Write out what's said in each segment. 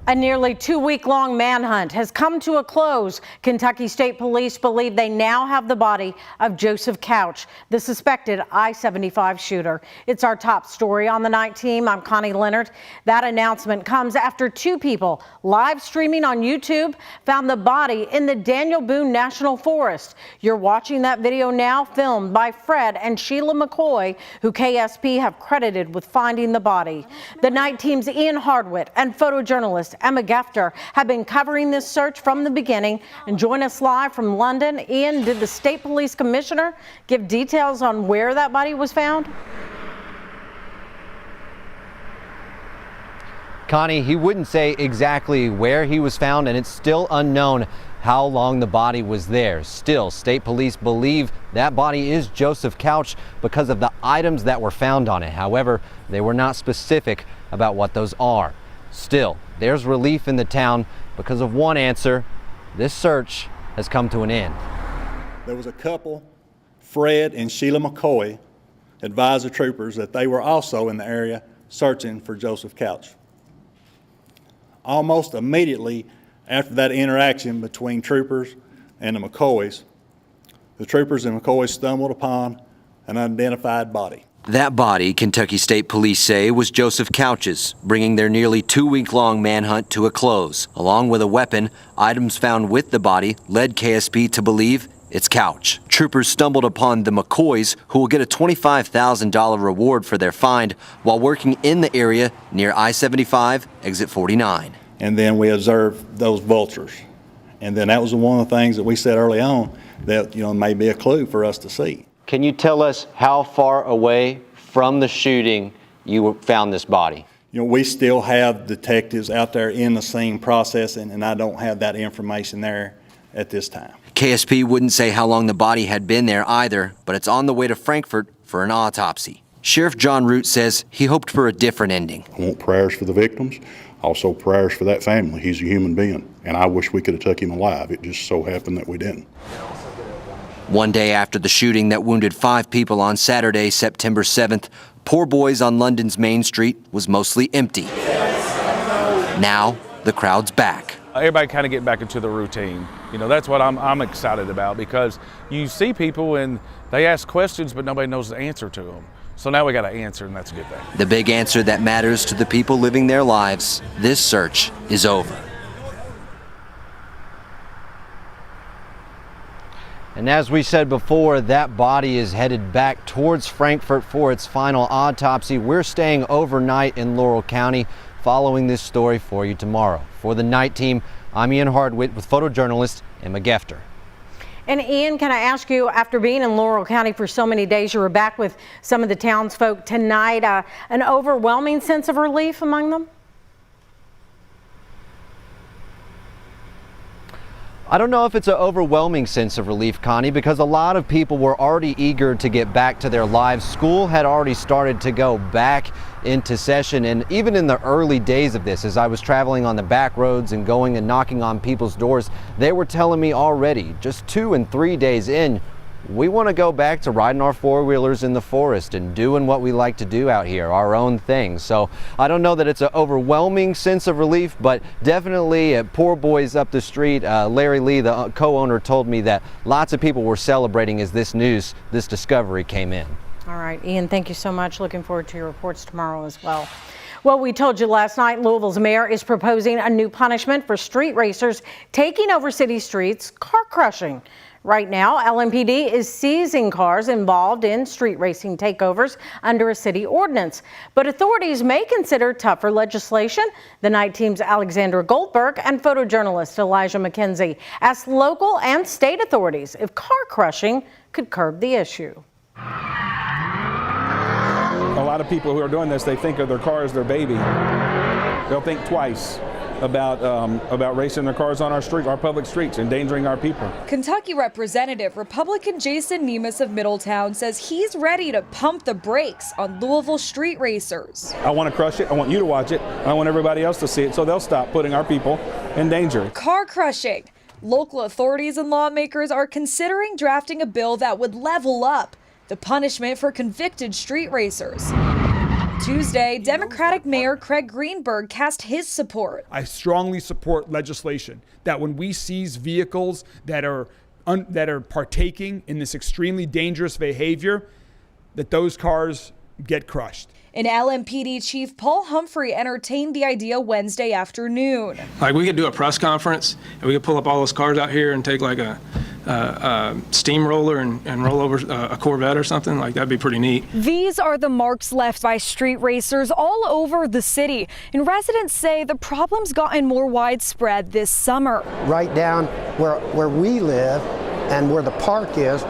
A nearly 2-week-long manhunt has come to a close. Kentucky State Police believe they now have the body of Joseph Couch, the suspected I-75 shooter. It's our top story on the night team. I'm Connie Leonard. That announcement comes after two people live streaming on YouTube found the body in the Daniel Boone National Forest. You're watching that video now, filmed by Fred and Sheila McCoy, who KSP have credited with finding the body. The night team's Ian Hardwitt and photojournalist Emma Gefter have been covering this search from the beginning. And join us live from London. Ian, did the state police commissioner give details on where that body was found? Connie, he wouldn't say exactly where he was found, and it's still unknown how long the body was there. Still, state police believe that body is Joseph Couch because of the items that were found on it. However, they were not specific about what those are. Still, there's relief in the town because of one answer. This search has come to an end. There was a couple, Fred and Sheila McCoy, advised the troopers that they were also in the area searching for Joseph Couch. Almost immediately after that interaction between troopers and the McCoys, the troopers and McCoys stumbled upon an unidentified body. That body, Kentucky State Police say, was Joseph Couch's, bringing their nearly 2-week-long manhunt to a close. Along with a weapon, items found with the body led KSP to believe it's Couch. Troopers stumbled upon the McCoys, who will get a $25,000 reward for their find while working in the area near I-75, exit 49. And then we observed those vultures. And then that was one of the things that we said early on that, may be a clue for us to see. Can you tell us how far away from the shooting you found this body? We still have detectives out there in the scene processing, and I don't have that information there at this time. KSP wouldn't say how long the body had been there either, but it's on the way to Frankfort for an autopsy. Sheriff John Root says he hoped for a different ending. I want prayers for the victims, also prayers for that family. He's a human being, and I wish we could have took him alive. It just so happened that we didn't. One day after the shooting that wounded 5 people on Saturday, September 7th, Poor Boys on London's Main Street was mostly empty. Now, the crowd's back. Everybody kind of get back into the routine. That's what I'm excited about, because you see people and they ask questions, but nobody knows the answer to them. So now we got an answer, and that's a good thing. The big answer that matters to the people living their lives: this search is over. And as we said before, that body is headed back towards Frankfort for its final autopsy. We're staying overnight in Laurel County, following this story for you tomorrow. For the night team, I'm Ian Hardwitt with photojournalist Emma Gefter. And Ian, can I ask you, after being in Laurel County for so many days, you were back with some of the townsfolk tonight, an overwhelming sense of relief among them? I don't know if it's an overwhelming sense of relief, Connie, because a lot of people were already eager to get back to their lives. School had already started to go back into session, and even in the early days of this, as I was traveling on the back roads and going and knocking on people's doors, they were telling me already, just 2 and 3 days in, we want to go back to riding our four-wheelers in the forest and doing what we like to do out here, our own thing. So I don't know that it's an overwhelming sense of relief, but definitely at Poor Boys up the street, Larry Lee, the co-owner, told me that lots of people were celebrating as this discovery came in. All right, Ian, thank you so much. Looking forward to your reports tomorrow as well. Well, we told you last night, Louisville's mayor is proposing a new punishment for street racers taking over city streets, car crushing. Right now, LMPD is seizing cars involved in street racing takeovers under a city ordinance. But authorities may consider tougher legislation. The night team's Alexandra Goldberg and photojournalist Elijah McKenzie asked local and state authorities if car crushing could curb the issue. A lot of people who are doing this, they think of their car as their baby. They'll think twice about racing their cars on our street, our public streets, endangering our people. Kentucky Representative Republican Jason Nemus of Middletown says he's ready to pump the brakes on Louisville street racers. I want to crush it. I want you to watch it. I want everybody else to see it, so they'll stop putting our people in danger. Car crushing. Local authorities and lawmakers are considering drafting a bill that would level up the punishment for convicted street racers. Tuesday, Democratic Mayor Craig Greenberg cast his support. I strongly support legislation that when we seize vehicles that are partaking in this extremely dangerous behavior, that those cars get crushed. And LMPD Chief Paul Humphrey entertained the idea Wednesday afternoon. Like, we could do a press conference and we could pull up all those cars out here and take like a steamroller and roll over a Corvette or something. Like, that'd be pretty neat. These are the marks left by street racers all over the city. And residents say the problem's gotten more widespread this summer. Right down where we live and where the park is,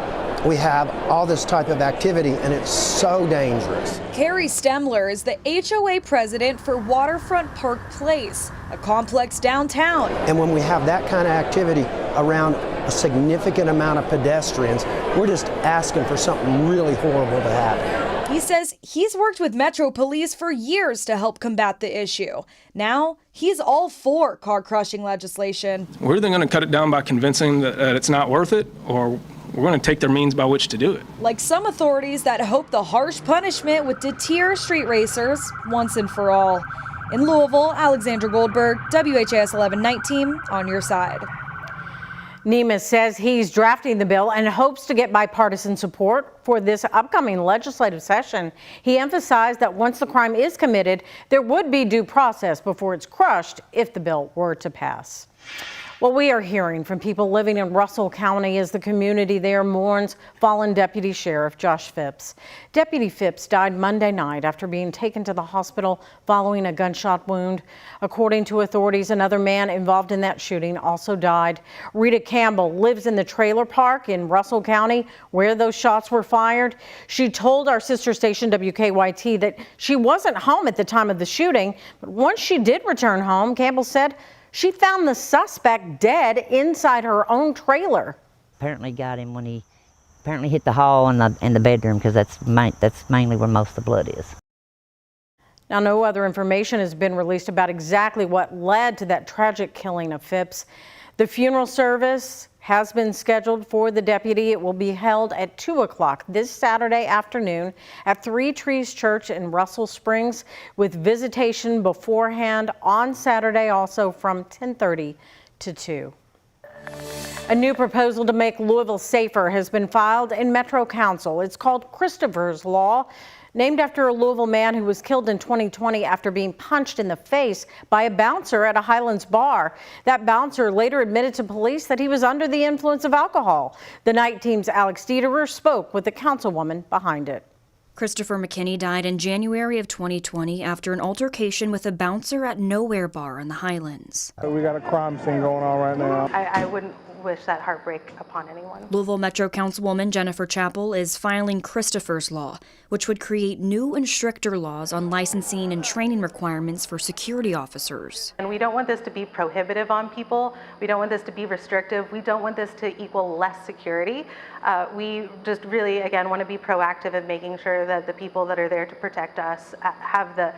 we have all this type of activity, and it's so dangerous. Carrie Stemler is the HOA president for Waterfront Park Place, a complex downtown. And when we have that kind of activity around a significant amount of pedestrians, we're just asking for something really horrible to happen. He says he's worked with Metro Police for years to help combat the issue. Now, he's all for car-crushing legislation. We're either going to cut it down by convincing that it's not worth it, or we're going to take their means by which to do it. Like some authorities that hope the harsh punishment would deter street racers once and for all. In Louisville, Alexandra Goldberg, WHAS 11 Night Team, on your side. Nemes says he's drafting the bill and hopes to get bipartisan support for this upcoming legislative session. He emphasized that once the crime is committed, there would be due process before it's crushed if the bill were to pass. Well, we are hearing from people living in Russell County as the community there mourns fallen Deputy Sheriff Josh Phipps. Deputy Phipps died Monday night after being taken to the hospital following a gunshot wound. According to authorities, another man involved in that shooting also died. Rita Campbell lives in the trailer park in Russell County where those shots were fired. She told our sister station WKYT that she wasn't home at the time of the shooting, but once she did return home, Campbell said she found the suspect dead inside her own trailer. Apparently got him when he apparently hit the hall and the bedroom, because that's mainly where most of the blood is. Now, no other information has been released about exactly what led to that tragic killing of Phipps. The funeral service has been scheduled for the deputy. It will be held at 2 o'clock this Saturday afternoon at Three Trees Church in Russell Springs, with visitation beforehand on Saturday also from 10:30 to 2. A new proposal to make Louisville safer has been filed in Metro Council. It's called Christopher's Law, named after a Louisville man who was killed in 2020 after being punched in the face by a bouncer at a Highlands bar. That bouncer later admitted to police that he was under the influence of alcohol. The night team's Alex Dieterer spoke with the councilwoman behind it. Christopher McKinney died in January of 2020 after an altercation with a bouncer at Nowhere Bar in the Highlands. We got a crime scene going on right now. I wouldn't wish that heartbreak upon anyone. Louisville Metro Councilwoman Jennifer Chappell is filing Christopher's Law, which would create new and stricter laws on licensing and training requirements for security officers. And we don't want this to be prohibitive on people. We don't want this to be restrictive. We don't want this to equal less security. We just really, again, want to be proactive in making sure that the people that are there to protect us have the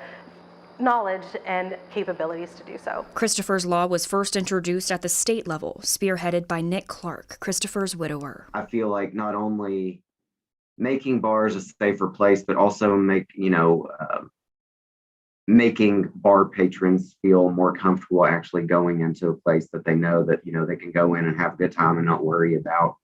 knowledge and capabilities to do so. Christopher's Law was first introduced at the state level, spearheaded by Nick Clark, Christopher's widower. I feel like not only making bars a safer place, but also making bar patrons feel more comfortable actually going into a place that they know that, they can go in and have a good time and not worry about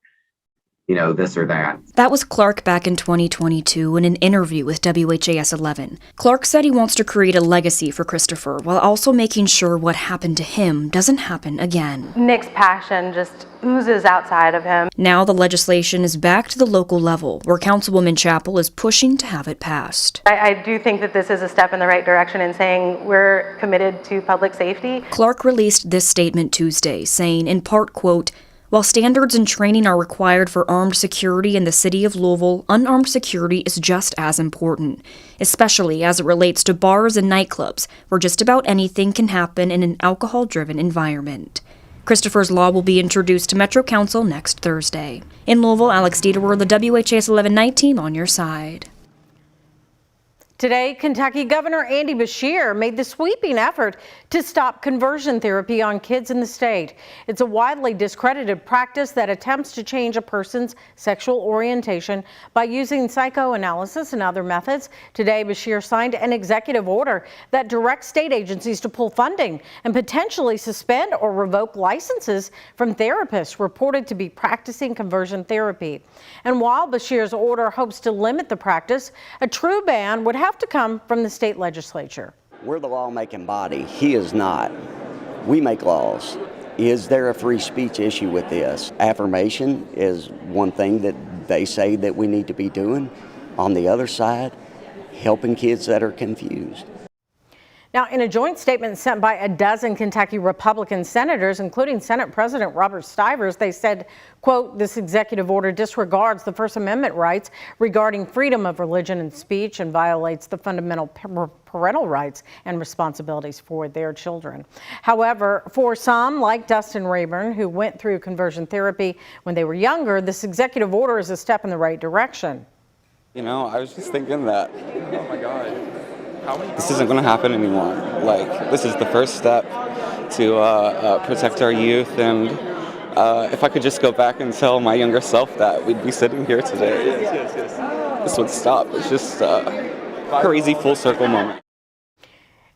this or that. That was Clark back in 2022 in an interview with WHAS 11. Clark said he wants to create a legacy for Christopher while also making sure what happened to him doesn't happen again. Nick's passion just oozes outside of him. Now the legislation is back to the local level, where Councilwoman Chappell is pushing to have it passed. I do think that this is a step in the right direction in saying we're committed to public safety. Clark released this statement Tuesday, saying in part, quote, "While standards and training are required for armed security in the city of Louisville, unarmed security is just as important, especially as it relates to bars and nightclubs, where just about anything can happen in an alcohol-driven environment." Christopher's Law will be introduced to Metro Council next Thursday. In Louisville, Alex Dieterer, the WHAS 11 Night Team, on your side. Today, Kentucky Governor Andy Beshear made the sweeping effort to stop conversion therapy on kids in the state. It's a widely discredited practice that attempts to change a person's sexual orientation by using psychoanalysis and other methods. Today, Beshear signed an executive order that directs state agencies to pull funding and potentially suspend or revoke licenses from therapists reported to be practicing conversion therapy. And while Beshear's order hopes to limit the practice, a true ban would have to come from the state legislature. We're the lawmaking body. He is not. We make laws. Is there a free speech issue with this? Affirmation is one thing that they say that we need to be doing. On the other side, helping kids that are confused. Now, in a joint statement sent by a dozen Kentucky Republican senators, including Senate President Robert Stivers, they said, quote, this executive order disregards the First Amendment rights regarding freedom of religion and speech and violates the fundamental parental rights and responsibilities for their children. However, for some, like Dustin Rayburn, who went through conversion therapy when they were younger, this executive order is a step in the right direction. You know, I was just thinking that, oh my God, this isn't going to happen anymore. Like, this is the first step to protect our youth, and if I could just go back and tell my younger self that, we'd be sitting here today. This would stop. It's just a crazy full circle moment.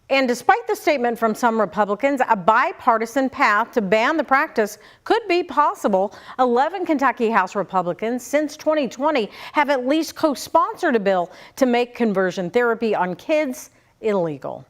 And despite the statement from some Republicans, a bipartisan path to ban the practice could be possible. 11 Kentucky House Republicans since 2020 have at least co-sponsored a bill to make conversion therapy on kids illegal.